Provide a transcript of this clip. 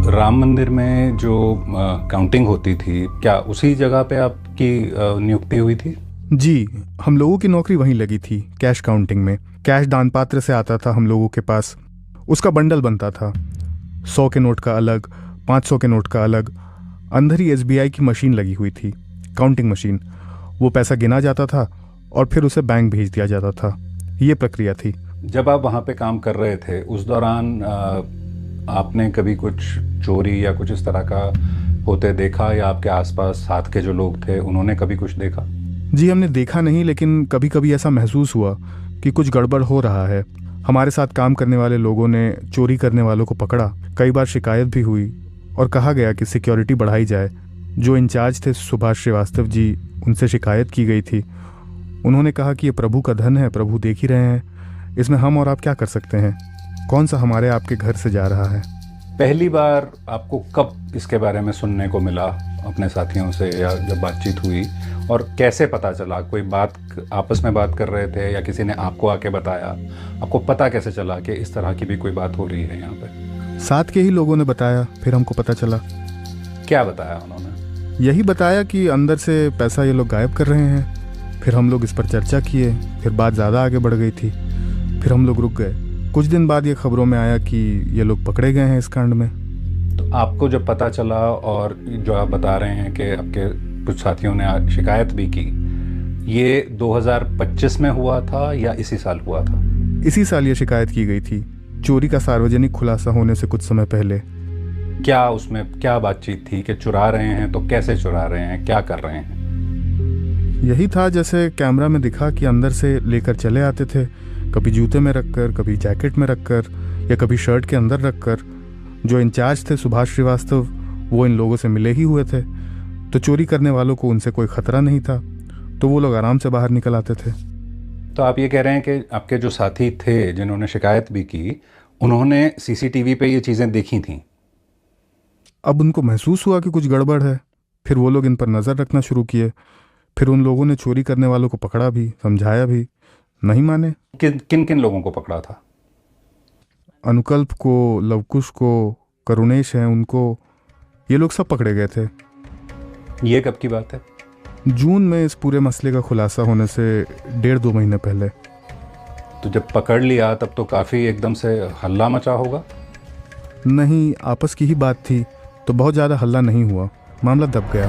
राम मंदिर में जो काउंटिंग होती थी, क्या उसी जगह पे आपकी नियुक्ति हुई थी? जी, हम लोगों की नौकरी वहीं लगी थी, कैश काउंटिंग में। कैश दान पात्र से आता था हम लोगों के पास, उसका बंडल बनता था। 100 के नोट का अलग, 500 के नोट का अलग। अंदर ही एसबीआई की मशीन लगी हुई थी, काउंटिंग मशीन। वो पैसा गिना जाता था और फिर उसे बैंक भेज दिया जाता था। ये प्रक्रिया थी। जब आप वहाँ पे काम कर रहे थे उस दौरान आपने कभी कुछ चोरी या कुछ इस तरह का होते देखा, या आपके आसपास साथ के जो लोग थे उन्होंने कभी कुछ देखा? जी, हमने देखा नहीं, लेकिन कभी कभी ऐसा महसूस हुआ कि कुछ गड़बड़ हो रहा है। हमारे साथ काम करने वाले लोगों ने चोरी करने वालों को पकड़ा। कई बार शिकायत भी हुई और कहा गया कि सिक्योरिटी बढ़ाई जाए। जो इंचार्ज थे सुभाष श्रीवास्तव जी, उनसे शिकायत की गई थी। उन्होंने कहा कि ये प्रभु का धन है, प्रभु देख ही रहे हैं, इसमें हम और आप क्या कर सकते हैं। कौन सा हमारे आपके घर से जा रहा है। पहली बार आपको कब इसके बारे में सुनने को मिला अपने साथियों से, या जब बातचीत हुई, और कैसे पता चला? कोई बात आपस में बात कर रहे थे या किसी ने आपको आके बताया? आपको पता कैसे चला कि इस तरह की भी कोई बात हो रही है यहाँ पे? साथ के ही लोगों ने बताया, फिर हमको पता चला। क्या बताया उन्होंने? यही बताया कि अंदर से पैसा ये लोग गायब कर रहे हैं। फिर हम लोग इस पर चर्चा किए, फिर बात ज़्यादा आगे बढ़ गई थी। फिर हम लोग रुक गए। कुछ दिन बाद ये खबरों में आया कि ये लोग पकड़े गए हैं इस कांड में। तो आपको जब पता चला, और जो आप बता रहे हैं कि आपके कुछ साथियों ने शिकायत भी की, ये 2025 में हुआ था या इसी साल हुआ था? इसी साल ये शिकायत की गई थी, चोरी का सार्वजनिक खुलासा होने से कुछ समय पहले। क्या उसमें क्या बातचीत थी कि चुरा रहे हैं तो कैसे चुरा रहे हैं, क्या कर रहे हैं? यही था जैसे कैमरा में दिखा कि अंदर से लेकर चले आते थे, कभी जूते में रखकर, कभी जैकेट में रखकर, या कभी शर्ट के अंदर रखकर। जो इंचार्ज थे सुभाष श्रीवास्तव, वो इन लोगों से मिले ही हुए थे, तो चोरी करने वालों को उनसे कोई खतरा नहीं था, तो वो लोग आराम से बाहर निकल आते थे। तो आप ये कह रहे हैं कि आपके जो साथी थे जिन्होंने शिकायत भी की, उन्होंने सीसीटीवी पे ये चीज़ें देखी थीं? अब उनको महसूस हुआ कि कुछ गड़बड़ है, फिर वो लोग इन पर नज़र रखना शुरू किए। फिर उन लोगों ने चोरी करने वालों को पकड़ा भी, समझाया भी, नहीं माने। किन किन लोगों को पकड़ा था? अनुकल्प को, लवकुश को, करुणेश हैं उनको, ये लोग सब पकड़े गए थे। ये कब की बात है? जून में इस पूरे मसले का खुलासा होने से 1.5-2 महीने पहले। तो जब पकड़ लिया तब तो काफ़ी एकदम से हल्ला मचा होगा? नहीं, आपस की ही बात थी, तो बहुत ज़्यादा हल्ला नहीं हुआ, मामला दब गया।